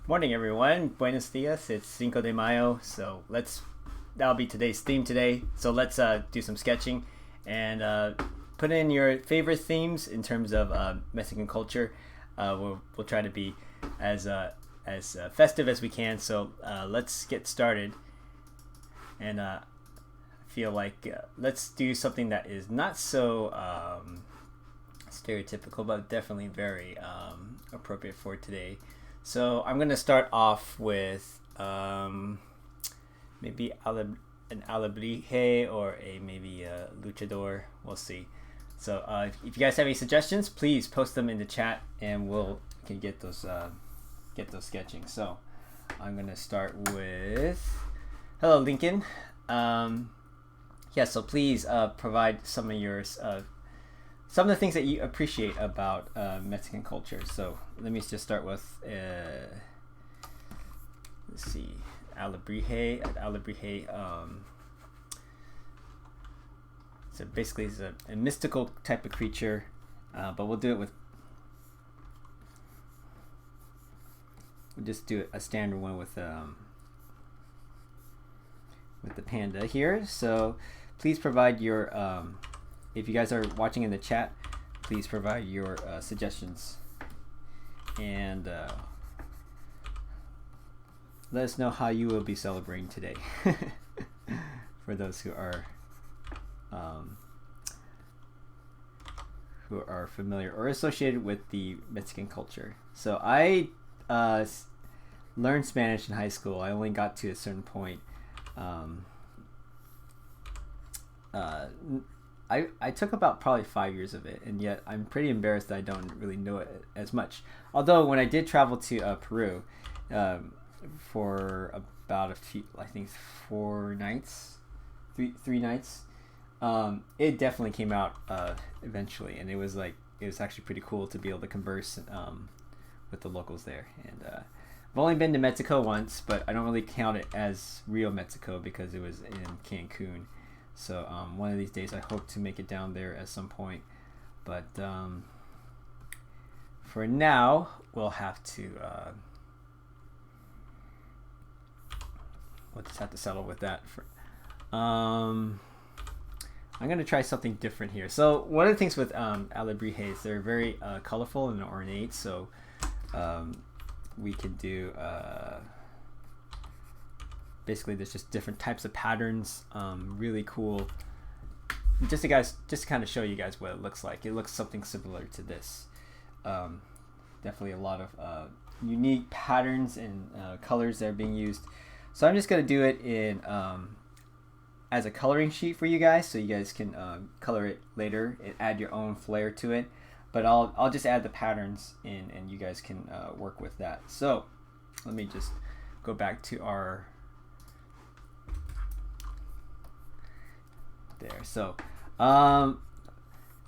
Morning, everyone. Buenos dias. It's Cinco de Mayo, so that'll be today's theme today. So let's do some sketching and put in your favorite themes in terms of Mexican culture. We'll try to be as festive as we can. So let's get started. And I feel like let's do something that is not so stereotypical, but definitely very appropriate for today. So I'm gonna start off with maybe an alebrije or maybe a luchador. We'll see. So if you guys have any suggestions, please post them in the chat, and we can get those sketching. So I'm gonna start with hello, Lincoln. Yeah. So please provide some of yours. Some of the things that you appreciate about Mexican culture. So let me just start with, let's see, alebrije. So basically it's a mystical type of creature, but we'll just do a standard one with the panda here. So please provide your, if you guys are watching in the chat, please provide your suggestions and let us know how you will be celebrating today. For those who are familiar or associated with the Mexican culture. So I learned Spanish in high school. I only got to a certain point. I took about probably 5 years of it, and yet I'm pretty embarrassed that I don't really know it as much. Although when I did travel to Peru for about I think 4 nights, three nights, it definitely came out eventually, and it was actually pretty cool to be able to converse with the locals there. And I've only been to Mexico once, but I don't really count it as real Mexico because it was in Cancun. So one of these days I hope to make it down there at some point, but for now we'll have to we'll just have to settle with that. I'm gonna try something different here. So one of the things with alebrijes, they're very colorful and ornate, so we can do basically there's just different types of patterns, really cool. Just to kind of show you guys what it looks like. It looks something similar to this. Definitely a lot of unique patterns and colors that are being used. So I'm just gonna do it in as a coloring sheet for you guys, so you guys can color it later and add your own flair to it. But I'll just add the patterns in, and you guys can work with that. So let me just go back to our there. So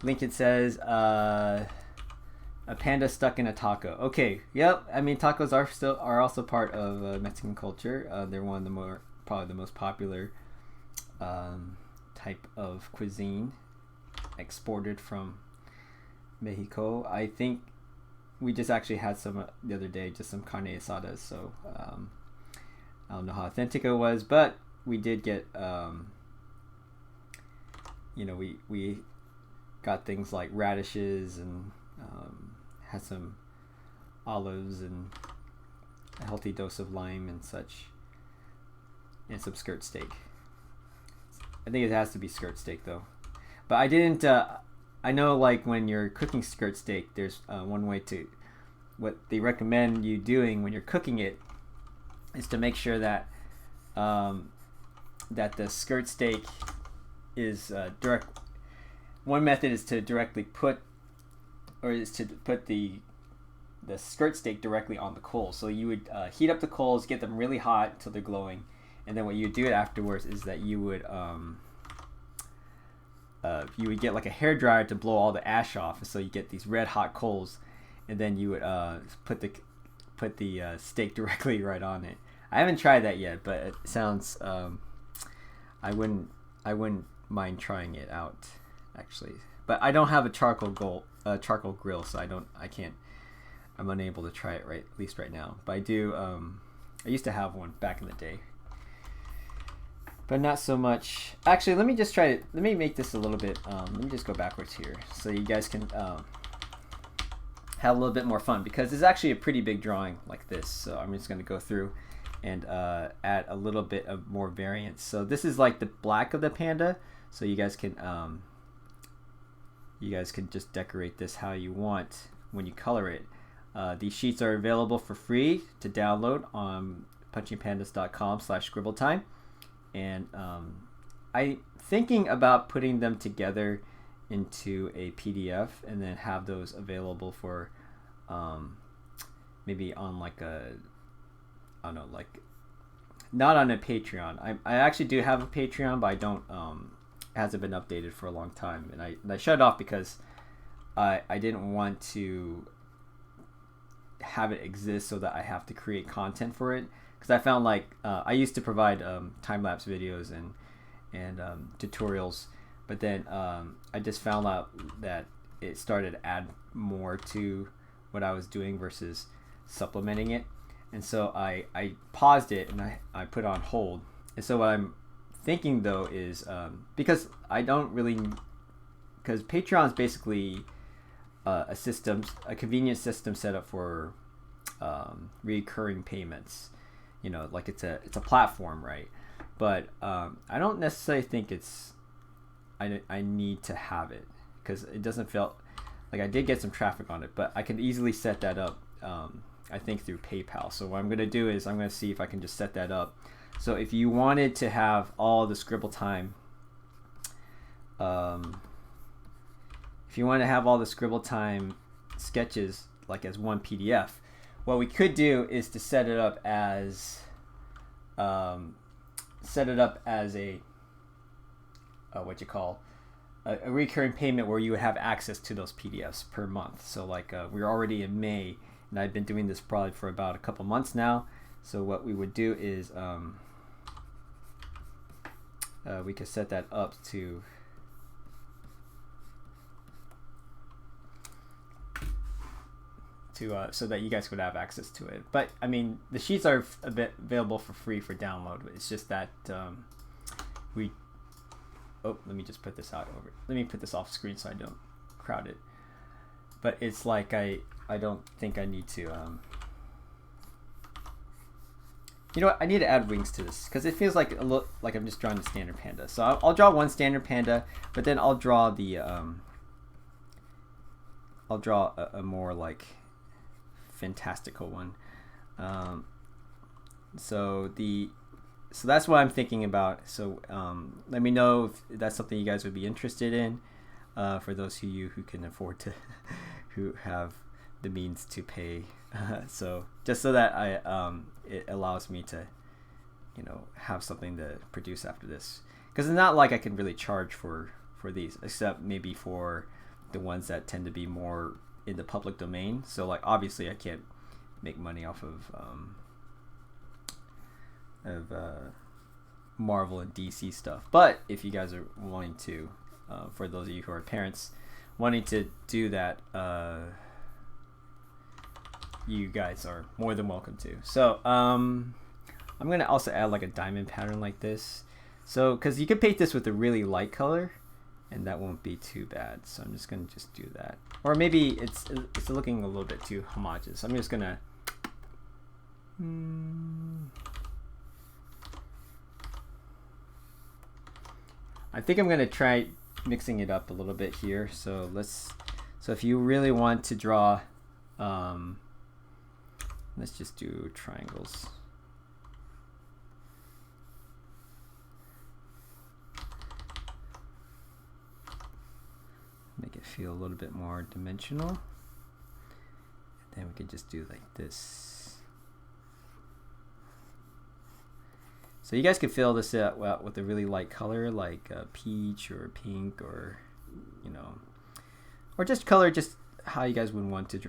Lincoln says a panda stuck in a taco. Okay, yep. I mean, tacos are also part of Mexican culture. They're one of the probably the most popular type of cuisine exported from Mexico. I think we just actually had some the other day, just some carne asadas. So I don't know how authentic it was, but we did get we got things like radishes and had some olives and a healthy dose of lime and such, and some skirt steak. I think it has to be skirt steak though, but I didn't. I know, like, when you're cooking skirt steak, there's one way to what they recommend you doing when you're cooking it is to make sure that that the skirt steak is direct. One method is to put the skirt steak directly on the coals. So you would heat up the coals, get them really hot until they're glowing, and then what you would do afterwards is that you would get like a hair dryer to blow all the ash off, so you get these red hot coals, and then you would put the steak directly right on it. I haven't tried that yet, but it sounds I wouldn't mind trying it out actually. But I don't have a charcoal grill, so I can't I'm unable to try it at least right now. But I do. I used to have one back in the day, but not so much. Actually, let me just try it. Let me make this a little bit. Let me just go backwards here so you guys can have a little bit more fun, because it's actually a pretty big drawing like this. So I'm just going to go through and add a little bit of more variance. So this is like the black of the panda. So you guys can just decorate this how you want when you color it. These sheets are available for free to download on punchingpandas.com/scribbletime. And I'm thinking about putting them together into a PDF and then have those available for maybe on like a, I don't know, like not on a Patreon. I actually do have a Patreon, but I don't, it hasn't been updated for a long time, and I shut it off because I didn't want to have it exist so that I have to create content for it, because I found like I used to provide time-lapse videos and tutorials, but then I just found out that it started to add more to what I was doing versus supplementing it, and so I paused it and I put it on hold. And so what I'm thinking though is because I don't really, because Patreon is basically a convenient system set up for recurring payments. You know, like it's a platform, right? But I don't necessarily think I need to have it, because it doesn't feel like, I did get some traffic on it, but I can easily set that up. I think through PayPal. So what I'm gonna do is I'm gonna see if I can just set that up. So if you wanted to have all the Scribble Time, sketches like as one PDF, what we could do is to set it up as a a recurring payment where you would have access to those PDFs per month. So like we're already in May, and I've been doing this probably for about a couple months now. So what we would do is we could set that up to so that you guys could have access to it. But I mean, the sheets are available for free for download. It's just that let me just put this out over. Let me put this off screen so I don't crowd it. But it's like I don't think I need to. You know what? I need to add wings to this because it feels like like I'm just drawing the standard panda. So I'll draw one standard panda, but then I'll draw the a more like fantastical one. So that's what I'm thinking about. So let me know if that's something you guys would be interested in. For those of you who can afford to, who have the means to pay. So just so that it allows me to, have something to produce after this. Because it's not like I can really charge for these, except maybe for the ones that tend to be more in the public domain. So like obviously I can't make money off of Marvel and DC stuff. But if you guys are wanting to, for those of you who are parents wanting to do that, you guys are more than welcome to. So I'm gonna also add like a diamond pattern like this. So because you could paint this with a really light color, and that won't be too bad. So I'm just gonna do that. Or maybe it's looking a little bit too homogeneous. I'm just gonna I think I'm gonna try mixing it up a little bit here. So if you really want to draw, let's just do triangles. Make it feel a little bit more dimensional. Then we could just do like this. So you guys could fill this out with a really light color, like peach or pink, or or just color just how you guys would want to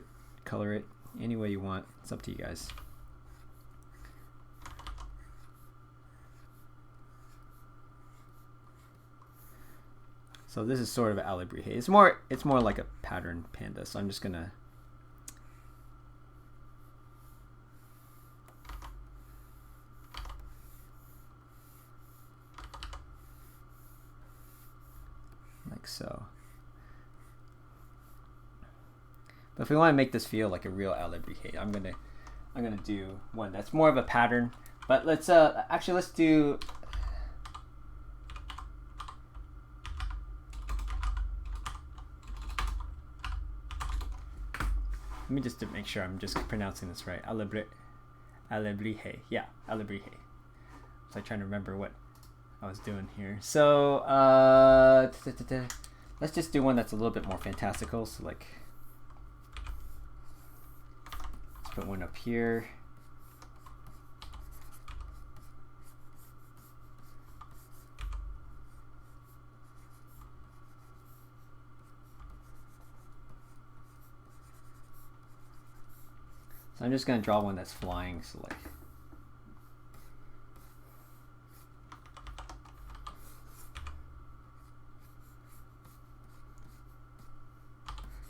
color it. Any way you want. It's up to you guys. So this is sort of alebrije. It's more like a pattern panda. So I'm just gonna think so. But if we want to make this feel like a real alebrije, I'm gonna do one that's more of a pattern. But let's do. Let me just to make sure I'm just pronouncing this right. Alebrije. Yeah, alebrije. So I'm trying to remember what I was doing here. So let's just do one that's a little bit more fantastical. So like, let's put one up here. So I'm just going to draw one that's flying, so like,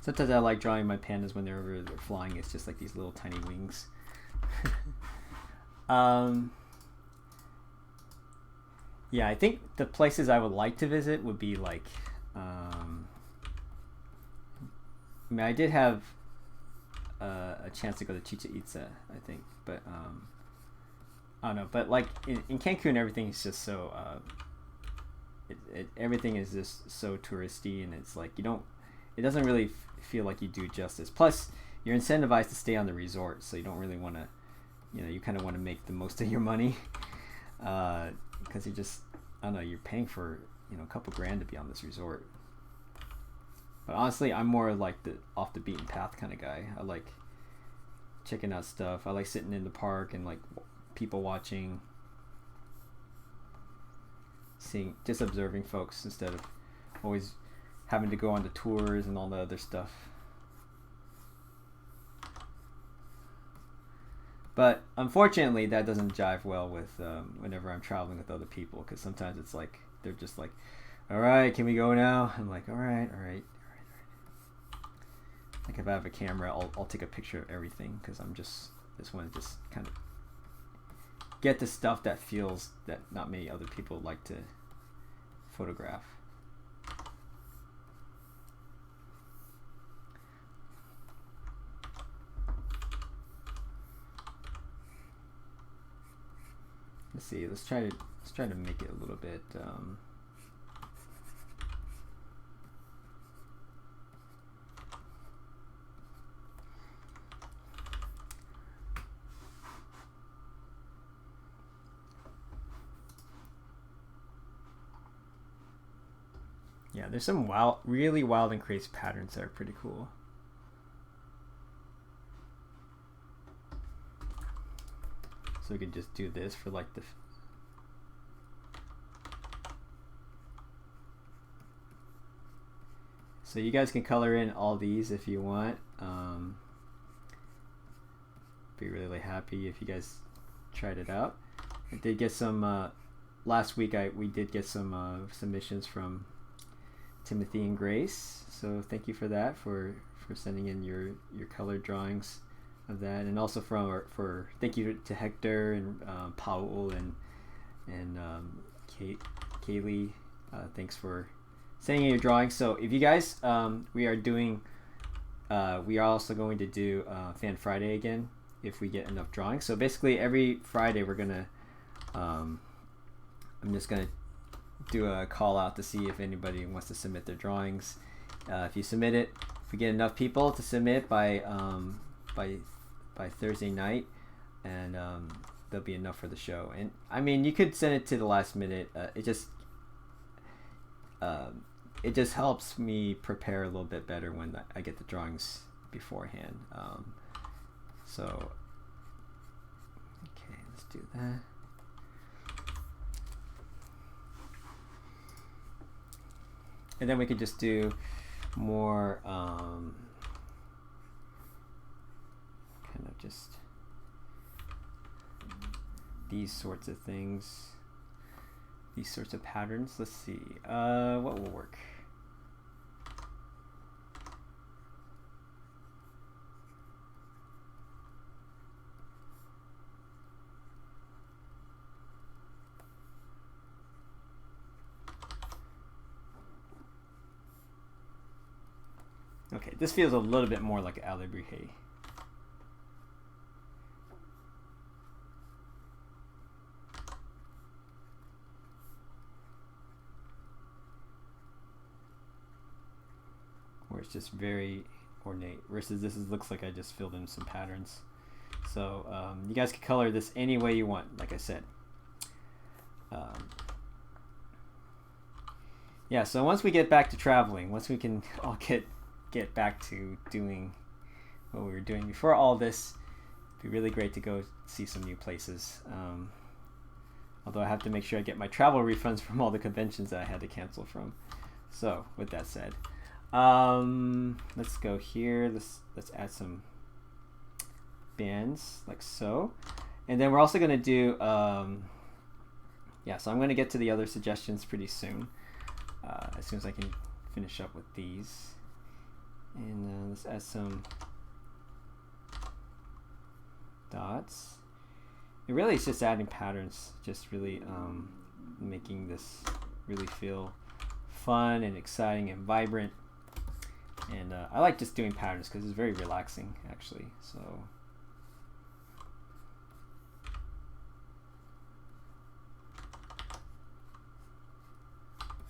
sometimes I like drawing my pandas when they're flying. It's just like these little tiny wings. Yeah, I think the places I would like to visit would be like, I mean, I did have a chance to go to Chichen Itza, I think, but I don't know. But like in Cancun, everything is just so everything is just so touristy, and it's like it doesn't really feel like you do justice. Plus, you're incentivized to stay on the resort, so you don't really want to, you kind of want to make the most of your money, because you just, I don't know, you're paying for a couple grand to be on this resort. But honestly, I'm more like the off the beaten path kind of guy. I like checking out stuff. I like sitting in the park and like people watching, just observing folks instead of always having to go on the tours and all the other stuff. But unfortunately, that doesn't jive well with whenever I'm traveling with other people, because sometimes it's like they're just like, "All right, can we go now?" I'm like, "All right." Like if I have a camera, I'll take a picture of everything, because just want to just kind of get the stuff that feels that not many other people like to photograph. Let's see. Let's try to make it a little bit. Yeah, there's some really wild and crazy patterns that are pretty cool. So we could just do this for like the. So you guys can color in all these if you want. Be really happy if you guys tried it out. I did get some last week. We did get some submissions from Timothy and Grace, so thank you for that, for sending in your colored drawings of that, and also for thank you to Hector and Paul and Kaylee. Thanks for sending in your drawings. So if you guys, we are also going to do Fan Friday again if we get enough drawings. So basically every Friday we're gonna I'm just gonna do a call out to see if anybody wants to submit their drawings. If you submit it, if we get enough people to submit by Thursday night, and there'll be enough for the show. And I mean, you could send it to the last minute. It just helps me prepare a little bit better when I get the drawings beforehand. So okay, let's do that. And then we could just do more kind of just these sorts of things, these sorts of patterns. Let's see, what will work? Okay, this feels a little bit more like Alebrije. Where it's just very ornate, versus this looks like I just filled in some patterns. So you guys can color this any way you want, like I said. Yeah, so once we get back to traveling, once we can all get back to doing what we were doing before all this, it'd be really great to go see some new places. Although I have to make sure I get my travel refunds from all the conventions that I had to cancel from. So with that said, let's go here. Let's add some bands like so, and then we're also going to do yeah, so I'm going to get to the other suggestions pretty soon, as soon as I can finish up with these. And let's add some dots. It really is just adding patterns, just really making this really feel fun and exciting and vibrant. And I like just doing patterns because it's very relaxing, actually. So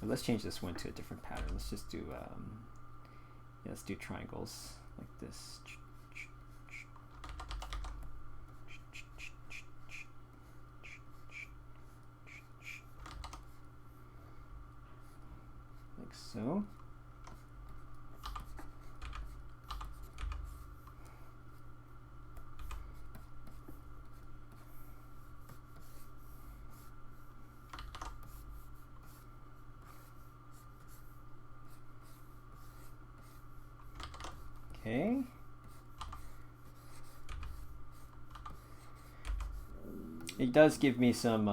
but let's change this one to a different pattern. Let's just do yeah, let's do triangles like this. Like so. Okay. It does give me some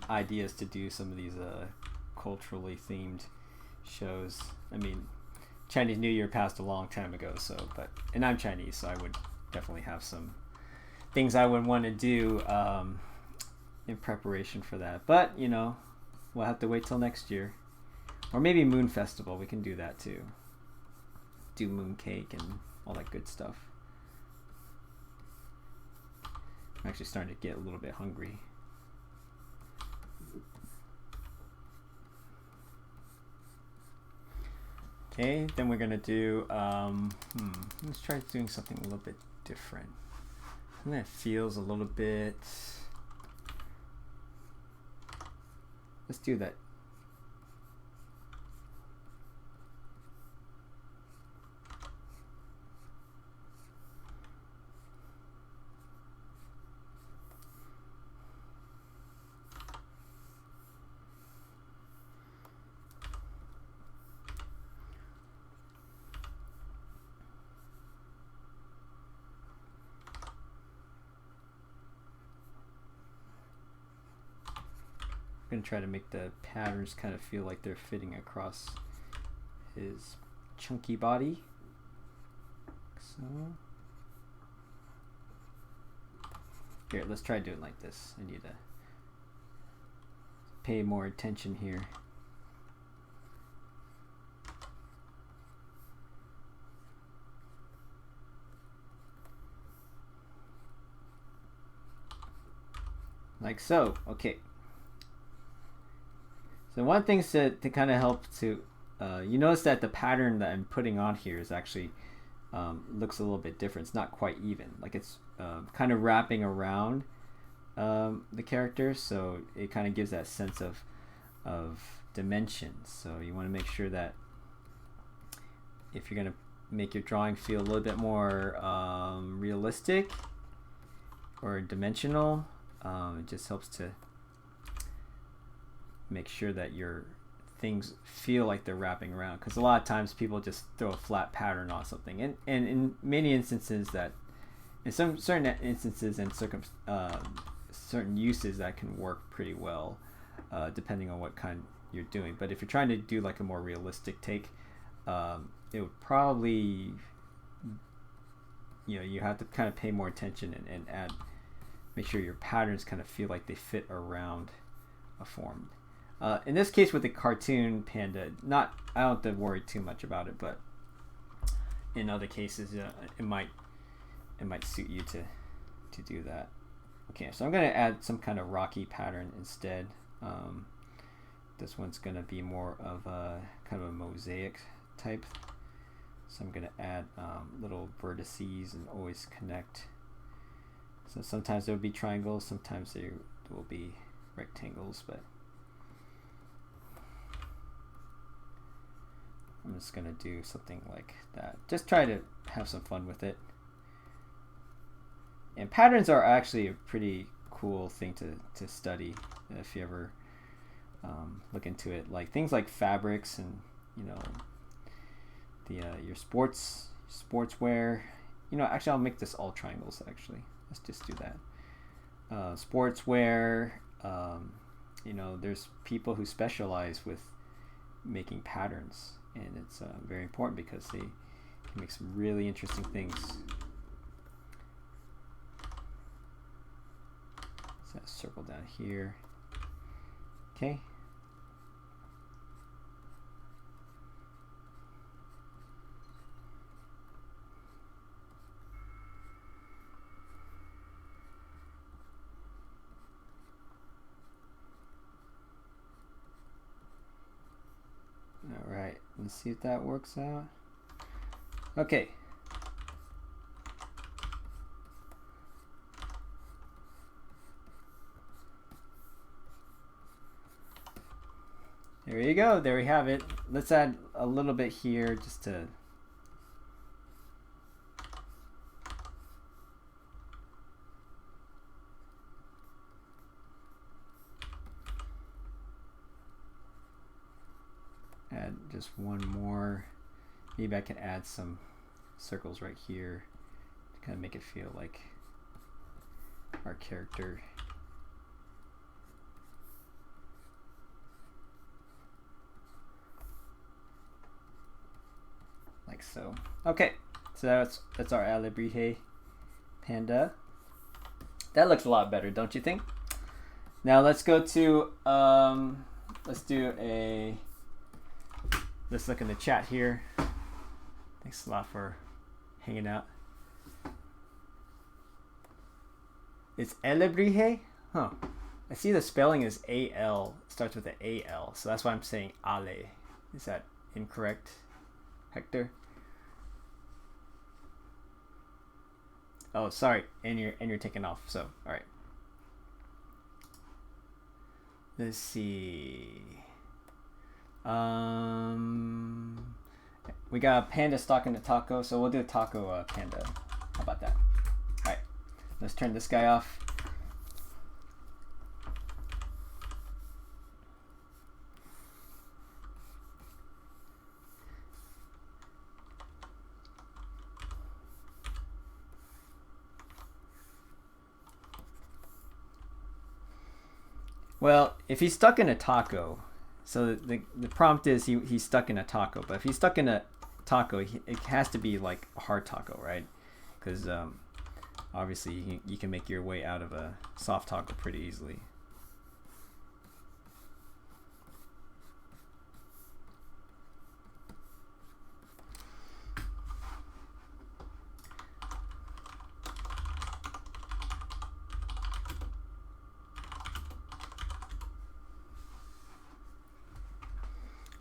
ideas to do some of these culturally themed shows. I mean, Chinese New Year passed a long time ago, so and I'm Chinese, so I would definitely have some things I would want to do in preparation for that. But you know, we'll have to wait till next year, or maybe Moon Festival. We can do that too. Do moon cake and all that good stuff. I'm actually starting to get a little bit hungry. Okay, then we're gonna do let's try doing something a little bit different. And that feels a little bit, let's do that. I'm gonna try to make the patterns kind of feel like they're fitting across his chunky body. So here, let's try doing it like this. I need to pay more attention here. Like so. Okay. So one thing to kind of help to, you notice that the pattern that I'm putting on here is actually looks a little bit different. It's not quite even. Like it's kind of wrapping around the character, so it kind of gives that sense of dimensions. So you want to make sure that if you're going to make your drawing feel a little bit more realistic or dimensional, it just helps to make sure that your things feel like they're wrapping around, because a lot of times people just throw a flat pattern on something, and in many instances that in some certain instances and certain uses that can work pretty well, depending on what kind you're doing. But if you're trying to do like a more realistic take, it would probably, you know, you have to kind of pay more attention and make sure your patterns kind of feel like they fit around a form. In this case with the cartoon panda, I don't have to worry too much about it, but in other cases, it might suit you to do that. Okay, so I'm going to add some kind of rocky pattern instead. This one's going to be more of a kind of a mosaic type. So I'm going to add little vertices and always connect. So sometimes there will be triangles, sometimes there will be rectangles, but I'm just going to do something like that. Just try to have some fun with it. And patterns are actually a pretty cool thing to study if you ever look into it. Like things like fabrics and, you know, the your sportswear. You know, actually I'll make this all triangles actually. Let's just do that. Sportswear, you know, there's people who specialize with making patterns, and it's very important because they can make some really interesting things. So circle down here. Okay. All right, let's see if that works out. Okay. There you go. There we have it. Let's add a little bit here just to add just one more. Maybe I can add some circles right here to kind of make it feel like our character. Like so. Okay, so that's our Alebrije panda. That looks a lot better, don't you think? Now let's go to let's look in the chat here. Thanks a lot for hanging out. It's Alebrije? Huh. I see the spelling is A-L. It starts with an A-L. So that's why I'm saying Ale. Is that incorrect, Hector? Oh, sorry. And you're taking off. So, all right. Let's see. We got a panda stalking a taco, so we'll do a taco panda. How about that? All right. Let's turn this guy off. Well, if he's stuck in a taco, so the prompt is he's stuck in a taco. But if he's stuck in a taco, it has to be like a hard taco, right? Because obviously you can make your way out of a soft taco pretty easily.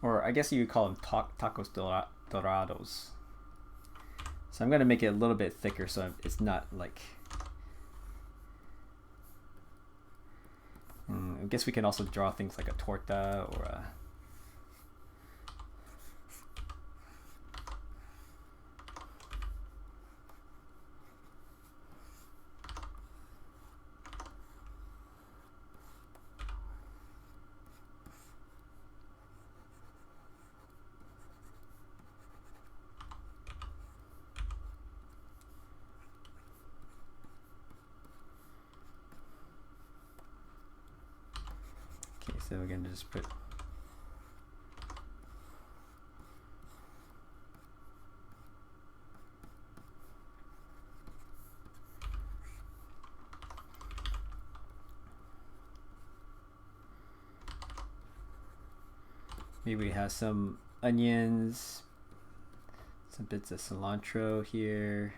Or I guess you could call them tacos dorados. So I'm going to make it a little bit thicker so it's not like... I guess we can also draw things like a torta or a... So we're going to just put maybe we have some onions, Some bits of cilantro here.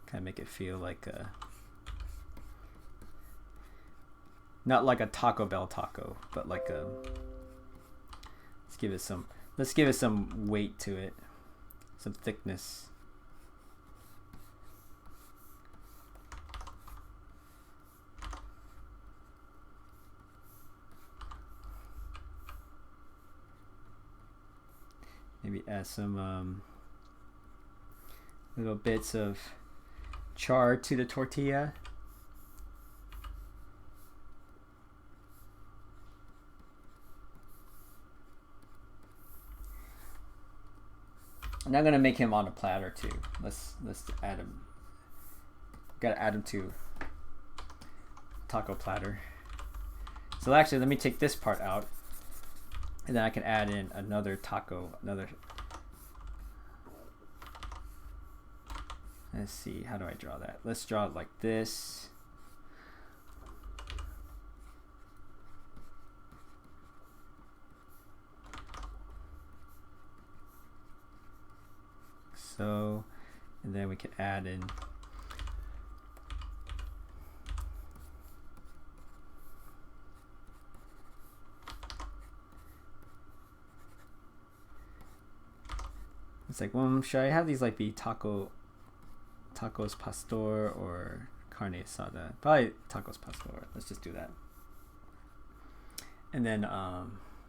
Kind of make it feel like a, not like a Taco Bell taco, but like a, let's give it some weight to it, some thickness. Maybe add some little bits of char to the tortilla. And I'm gonna make him on a platter too. Let's add him. Gotta add him to taco platter. So actually, let me take this part out. And then I can add in another taco, let's see, how do I draw that? Let's draw it like this. So, and then we can add in it's like, well, should I have these like be tacos pastor or carne asada? Probably tacos pastor. Let's just do that. And then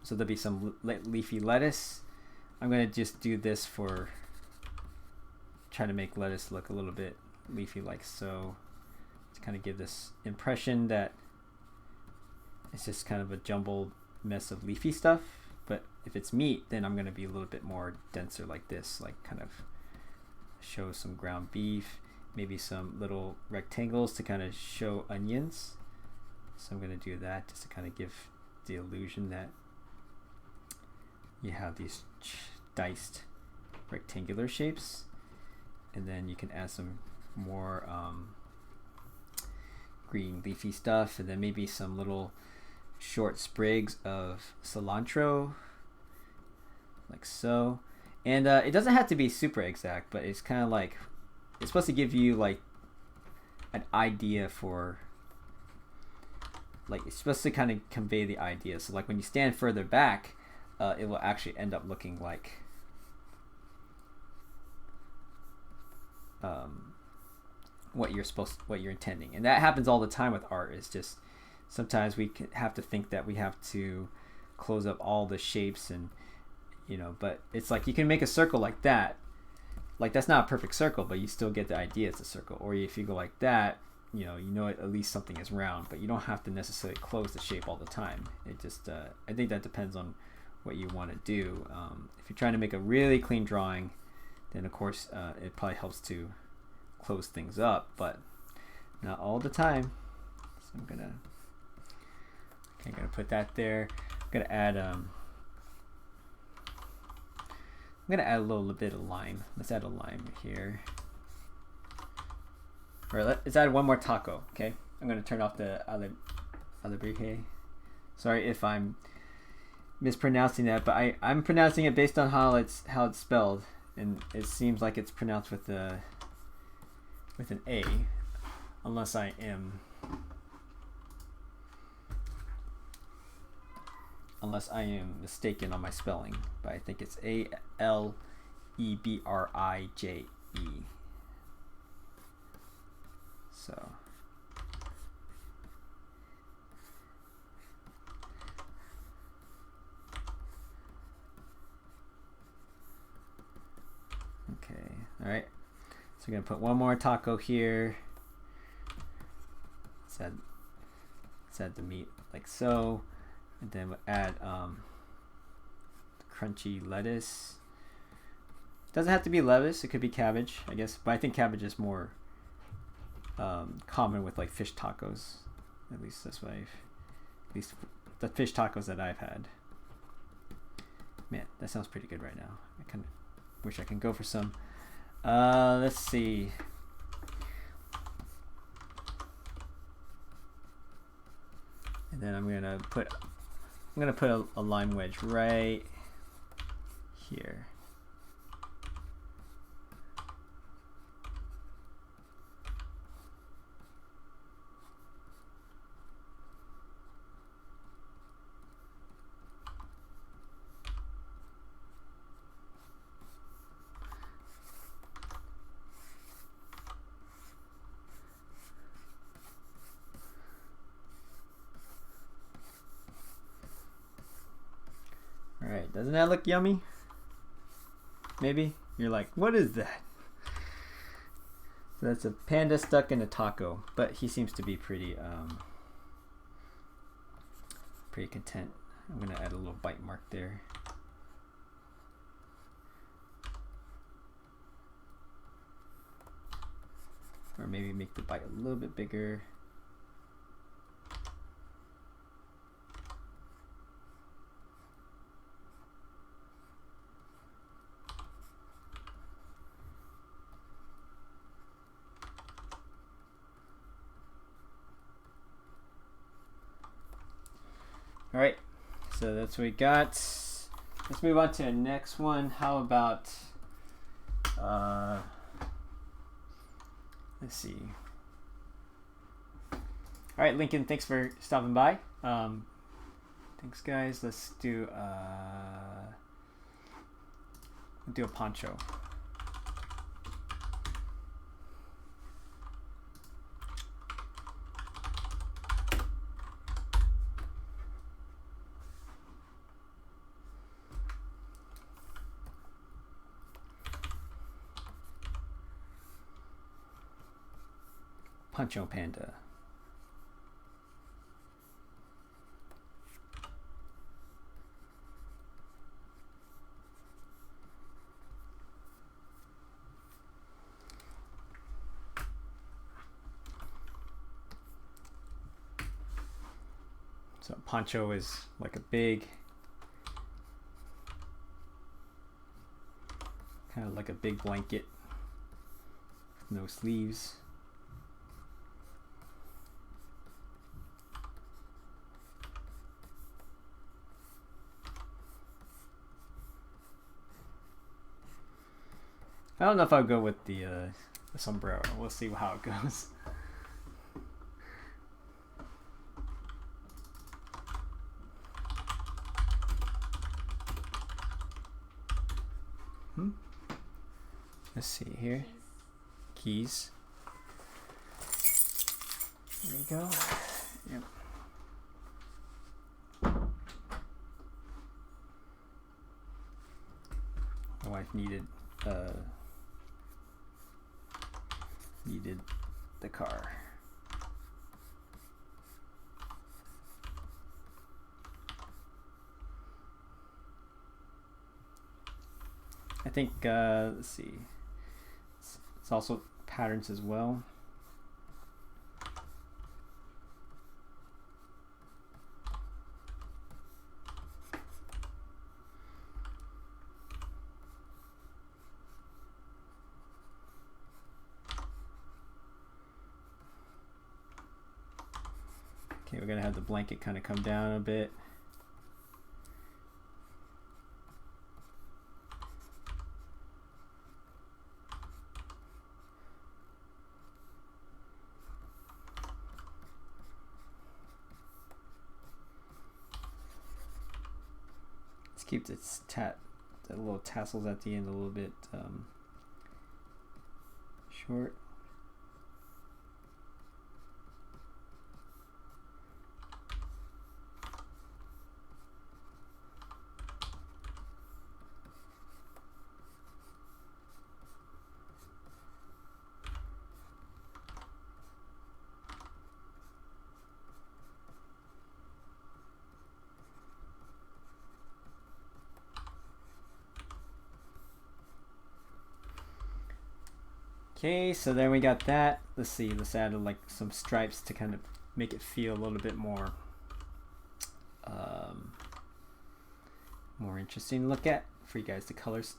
so there'll be some leafy lettuce. I'm gonna just do this for trying to make lettuce look a little bit leafy like so, to kind of give this impression that it's just kind of a jumbled mess of leafy stuff. But if it's meat, then I'm going to be a little bit more denser like this, like kind of show some ground beef, maybe some little rectangles to kind of show onions. So I'm going to do that just to kind of give the illusion that you have these diced rectangular shapes. And then you can add some more green leafy stuff, and then maybe some little short sprigs of cilantro like so. And it doesn't have to be super exact, but it's kind of like, it's supposed to give you like an idea for, like, it's supposed to kind of convey the idea. So like when you stand further back, it will actually end up looking like what you're intending. And that happens all the time with art. It's just sometimes we have to think that we have to close up all the shapes, and but it's like you can make a circle like that. Like that's not a perfect circle, but you still get the idea it's a circle. Or if you go like that, you know at least something is round, but you don't have to necessarily close the shape all the time. It just I think that depends on what you want to do. If you're trying to make a really clean drawing, then of course it probably helps to close things up, but not all the time. So I'm gonna put that there. I'm gonna add a little bit of lime. Let's add a lime here. All right, let's add one more taco. Okay, I'm gonna turn off the alebrije. Sorry if I'm mispronouncing that, but I'm pronouncing it based on how it's spelled, and it seems like it's pronounced with an A, unless I am mistaken on my spelling. But I think it's Alebrije. So okay, all right. So we're gonna put one more taco here. Let's add the meat like so, and then we'll add crunchy lettuce. Doesn't have to be lettuce; it could be cabbage, I guess. But I think cabbage is more common with like fish tacos. At least that's what at least the fish tacos that I've had. Man, that sounds pretty good right now. I kind of wish I can go for some. Let's see. And then I'm gonna put I'm gonna put a line wedge right here. Alright, doesn't that look yummy? Maybe? You're like, what is that? So that's a panda stuck in a taco, but he seems to be pretty pretty content. I'm gonna add a little bite mark there. Or maybe make the bite a little bit bigger. All right, so that's what we got. Let's move on to the next one. How about, let's see. All right, Lincoln, thanks for stopping by. Thanks, guys. Let's do a poncho. Poncho Panda. So poncho is like a big, kind of like a big blanket with no sleeves. I don't know if I'll go with the sombrero. We'll see how it goes. Let's see here. Keys. There we go. Yep. My wife needed the car. I think let's see. It's also patterns as well. Okay, we're gonna have the blanket kind of come down a bit. Let's keep the little tassels at the end a little bit short. Okay, so then we got that. Let's see, let's add like some stripes to kind of make it feel a little bit more more interesting to look at for you guys, the colors.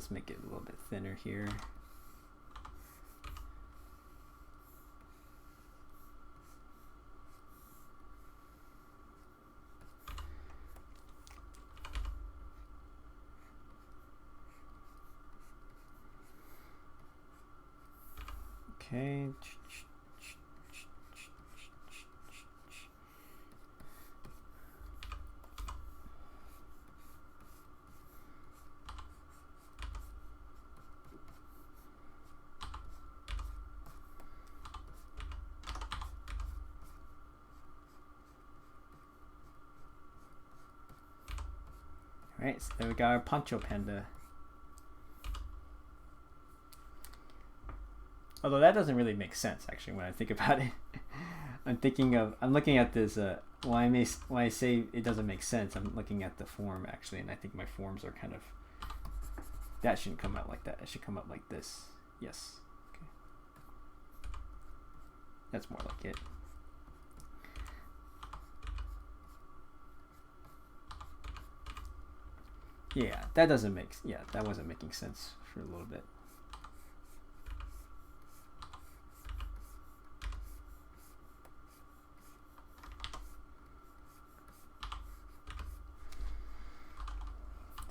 let's make it a little bit thinner here. Okay. Alright, so there we got our poncho panda. Although that doesn't really make sense actually when I think about it. I'm looking at this, why I say it doesn't make sense, I'm looking at the form actually, and I think my forms are kind of, that shouldn't come out like that, it should come out like this. Yes. Okay. That's more like it. Yeah, that doesn't make, yeah, that wasn't making sense for a little bit.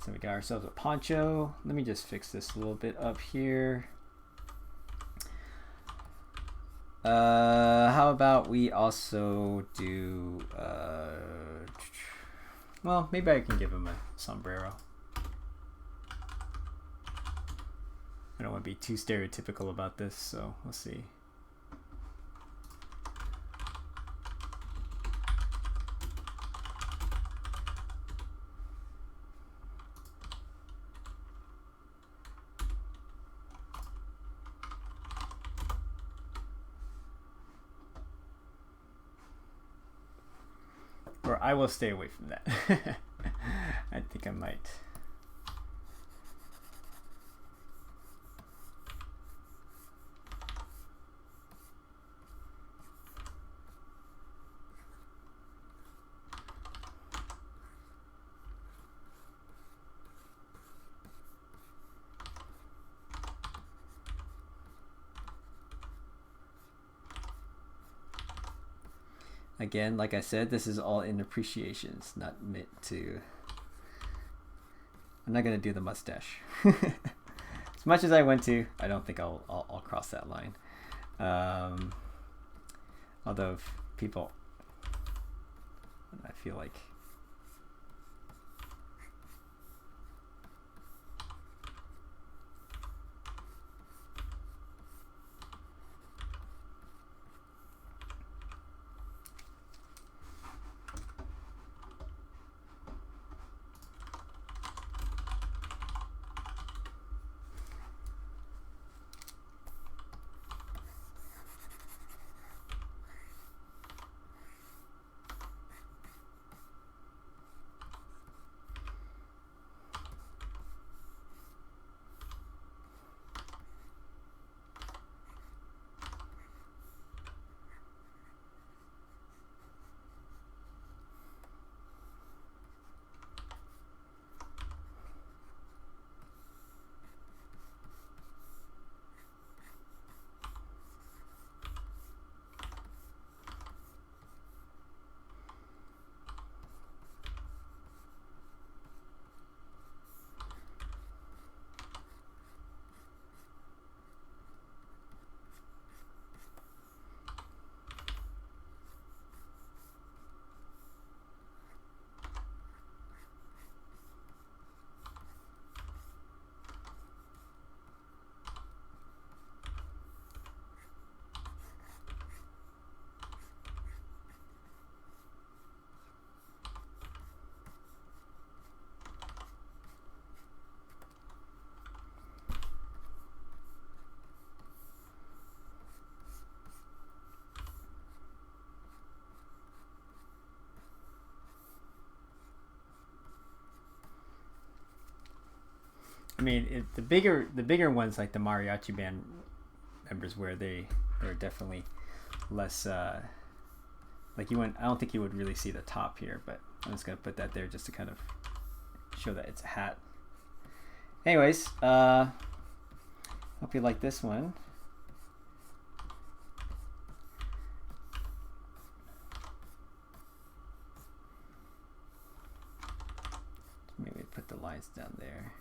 So we got ourselves a poncho. Let me just fix this a little bit up here. How about we also do, well, maybe I can give him a sombrero. I don't want to be too stereotypical about this, so we'll see. Or I will stay away from that. I think I might. Again, like I said, this is all in appreciations, not meant to. I'm not gonna do the mustache. As much as I went to, I don't think I'll cross that line. Although if people, I feel like. I mean, the bigger ones like the mariachi band members, where they're definitely less. Like you wouldn't, I don't think you would really see the top here, but I'm just gonna put that there just to kind of show that it's a hat. Anyways, hope you like this one. Maybe put the lines down there.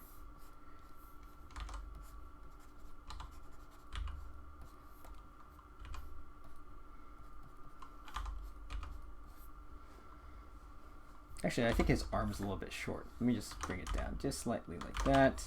Actually, I think his arm's a little bit short. Let me just bring it down just slightly like that.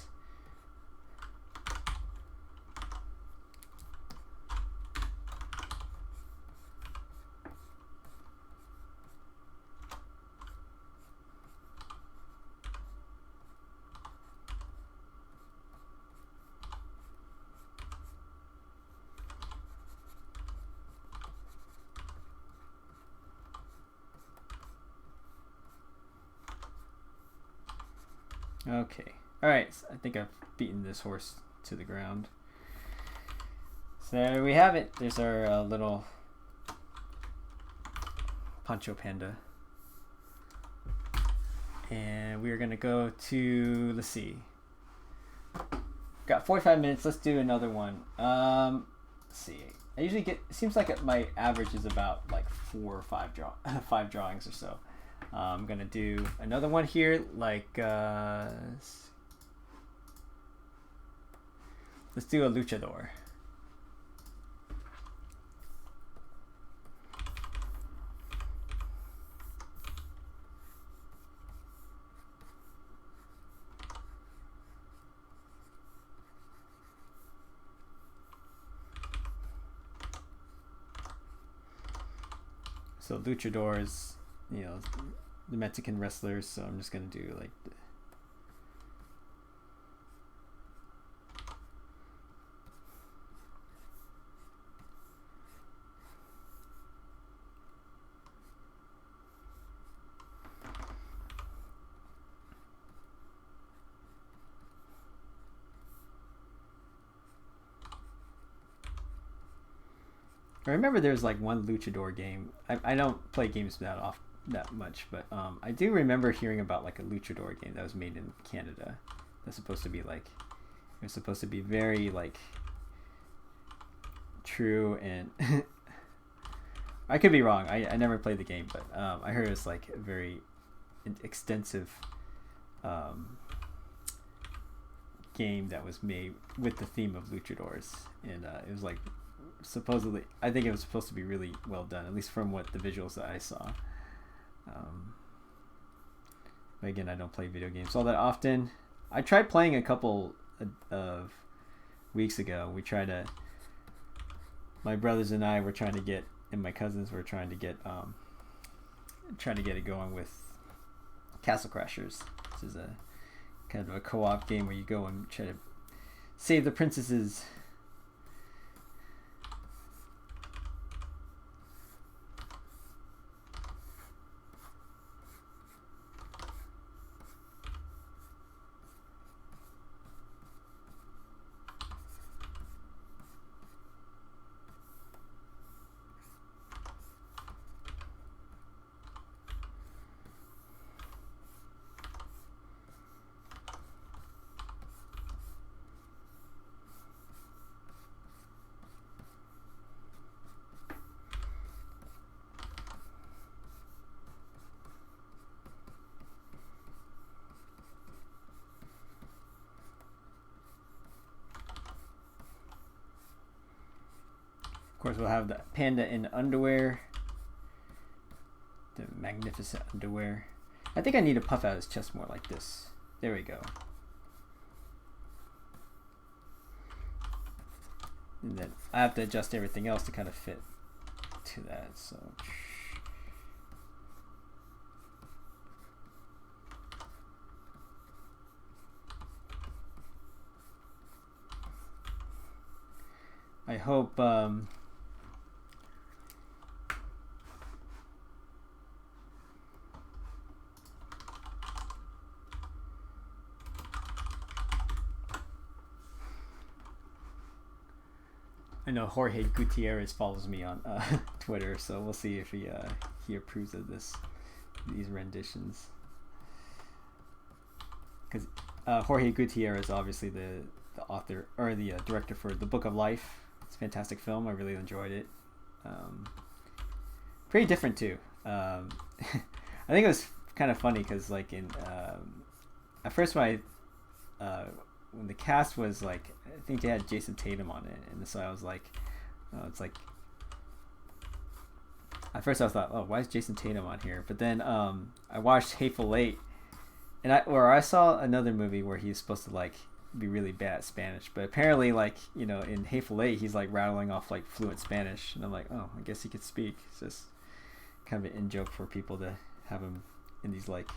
Okay. All right. So I think I've beaten this horse to the ground. So there we have it. There's our little Pancho Panda. And we are going to go to, let's see. Got 45 minutes. Let's do another one. Let's see. I usually get, it seems like my average is about like 4 or 5 5 drawings or so. I'm gonna do another one here, like let's do a luchador. So luchadors, you know, the Mexican wrestlers, so I'm just gonna do like I remember there's like one luchador game. I don't play games that much, but I do remember hearing about like a luchador game that was made in Canada. That's supposed to be like, it was supposed to be very like true, and I could be wrong. I never played the game, but I heard it's like a very extensive game that was made with the theme of luchadors, and it was like supposedly, I think it was supposed to be really well done, at least from what the visuals that I saw. But again, I don't play video games all that often. I tried playing a couple of weeks ago. My brothers and I were trying to get, and my cousins were trying to get it going with Castle Crashers. This is a kind of a co-op game where you go and try to save the princesses. Of course, we'll have the panda in underwear. The magnificent underwear. I think I need to puff out his chest more like this. There we go. And then I have to adjust everything else to kind of fit to that. So I hope I know Jorge Gutierrez follows me on Twitter, so we'll see if he approves of these renditions. Because Jorge Gutierrez, obviously the author or the director for The Book of Life. It's a fantastic film. I really enjoyed it. Um, Pretty different too. I think it was kind of funny because like in at first when the cast was like, I think they had Jason Tatum on it, and so I was like, oh, it's like, at first I thought, oh, why is Jason Tatum on here? But then I watched Hateful Eight, and I saw another movie where he's supposed to like be really bad at Spanish, but apparently like, you know, in Hateful Eight he's like rattling off like fluent Spanish, and I'm like, oh, I guess he could speak. It's just kind of an in joke for people to have him in these like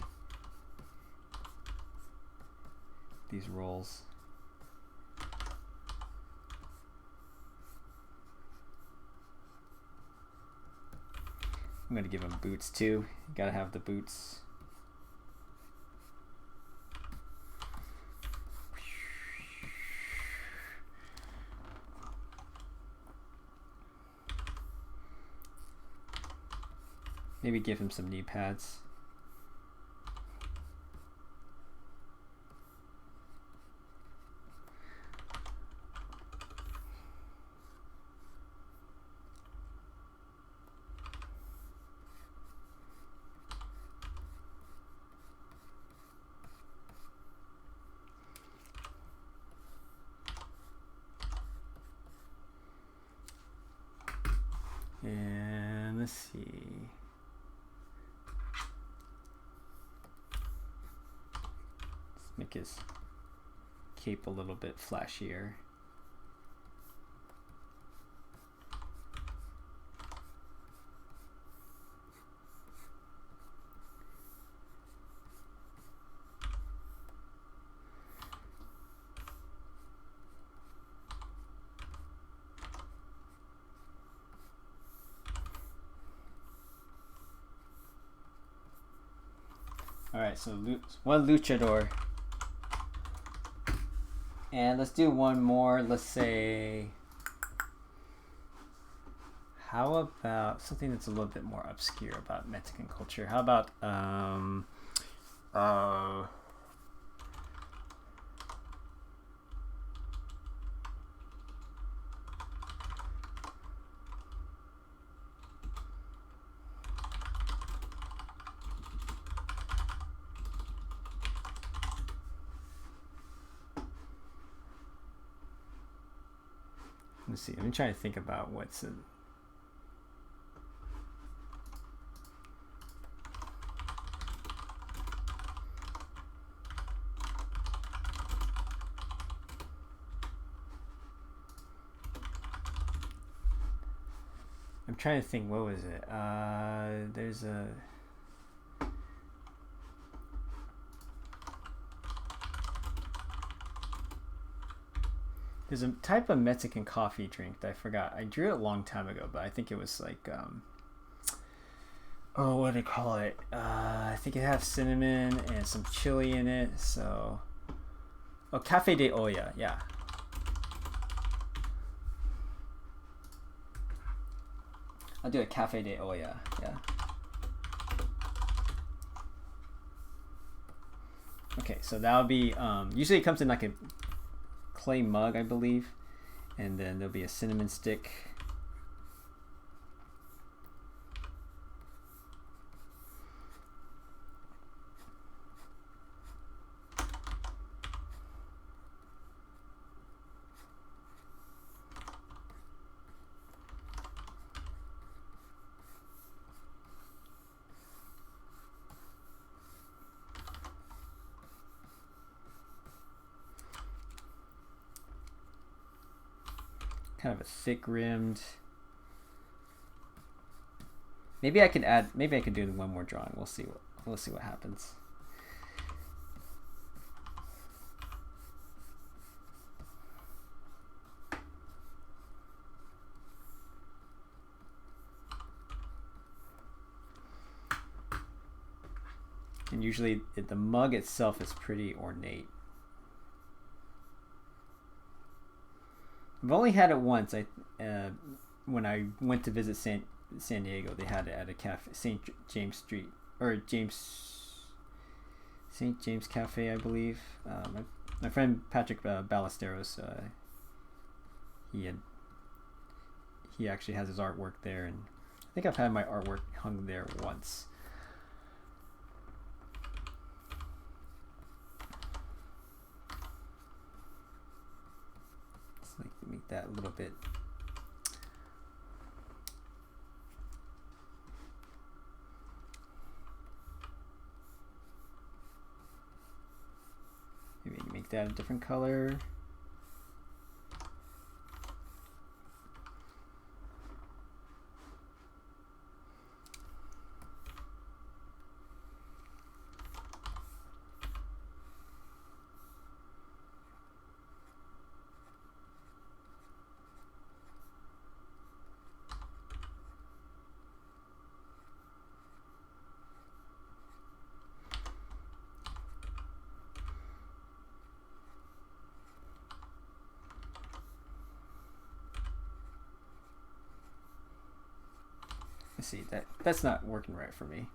these roles. I'm gonna give him boots too. You gotta have the boots. Maybe give him some knee pads. And let's see. Let's make his cape a little bit flashier. Alright, so one luchador. And let's do one more. Let's say, how about something that's a little bit more obscure about Mexican culture? How about let's see. I'm trying to think about what's in. I'm trying to think. What was it? There's a type of Mexican coffee drink that I forgot. I drew it a long time ago, but I think it was like, oh, what do they call it? I think it has cinnamon and some chili in it. So, oh, Cafe de Olla, yeah. I'll do a Cafe de Olla, yeah. Okay, so that'll be, usually it comes in like a clay mug, I believe, and then there'll be a cinnamon stick. Kind of a thick rimmed. Maybe I can add. Maybe I could do one more drawing. We'll see. We'll see what happens. And usually, the mug itself is pretty ornate. I've only had it once. When I went to visit San Diego, they had it at a cafe, St. James Street or James. St. James Cafe, I believe. My friend Patrick Ballesteros, he actually has his artwork there, and I think I've had my artwork hung there once. Let's make that a little bit. Maybe make that a different color. Let's see, that's not working right for me.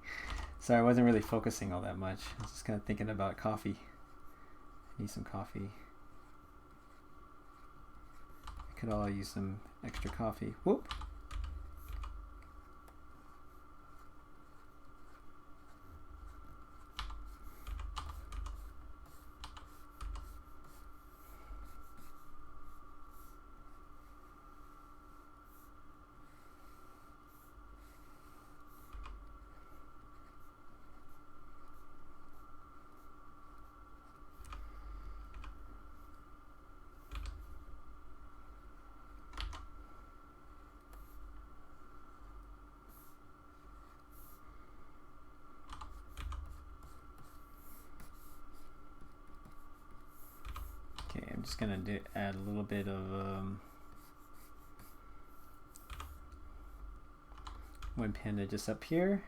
Sorry, I wasn't really focusing all that much. I was just kind of thinking about coffee. I need some coffee. I could all use some extra coffee. Whoop. Okay, I'm just gonna add a little bit of one panda just up here.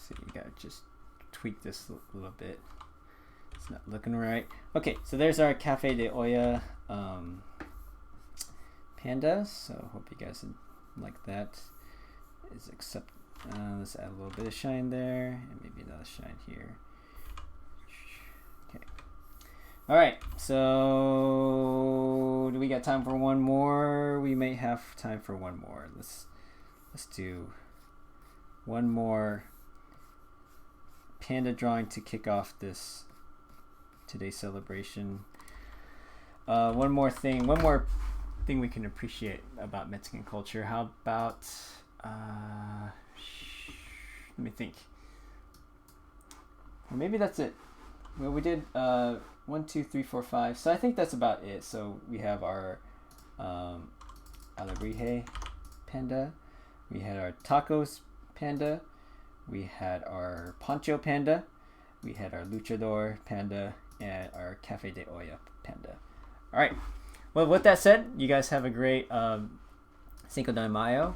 So you gotta just tweak this a little bit. It's not looking right. Okay, so there's our Cafe de Olla panda. So hope you guys like that. Let's add a little bit of shine there, and maybe another shine here. Okay. All right. So do we got time for one more? We may have time for one more. Let's do one more panda drawing to kick off today's celebration. One more thing we can appreciate about Mexican culture. How about let me think. Or maybe that's it. Well, we did 1, 2, 3, 4, 5. So I think that's about it. So we have our Alebrije panda. We had our tacos panda. We had our Poncho panda, we had our Luchador panda, and our Cafe de Olla panda. All right. Well, with that said, you guys have a great Cinco de Mayo.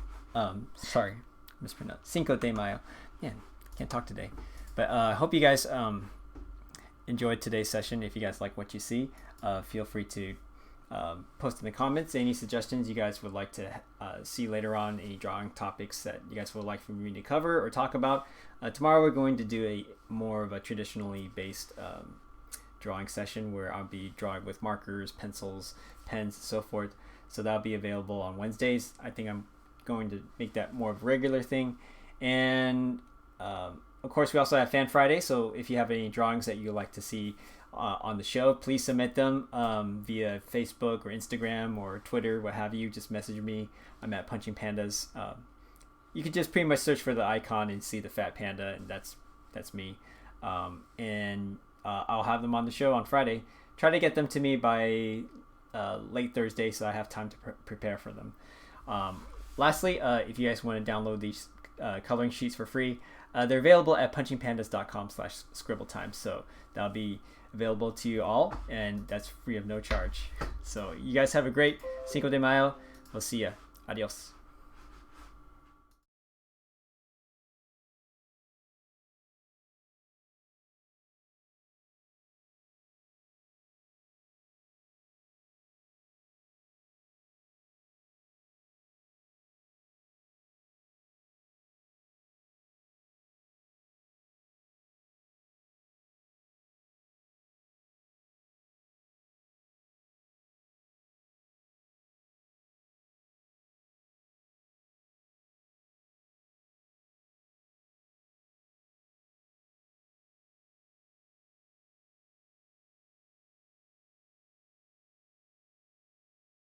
Sorry, mispronounced. Cinco de Mayo. Man, can't talk today. But I hope you guys enjoyed today's session. If you guys like what you see, feel free to post in the comments any suggestions you guys would like to see later on, any drawing topics that you guys would like for me to cover or talk about. Tomorrow we're going to do more of a traditionally based drawing session where I'll be drawing with markers, pencils, pens, and so forth. So that'll be available on Wednesdays. I think I'm going to make that more of a regular thing. And of course, we also have Fan Friday. So if you have any drawings that you'd like to see on the show, please submit them via Facebook or Instagram or Twitter, what have you. Just message me. I'm at Punching Pandas. You can just pretty much search for the icon and see the fat panda, and that's me. And I'll have them on the show on Friday. Try to get them to me by late Thursday so I have time to prepare for them. Lastly, if you guys want to download these coloring sheets for free, they're available at punchingpandas.com/scribbletime. So that'll be available to you all, and that's free of no charge. So you guys have a great Cinco de Mayo. We'll see ya. Adios.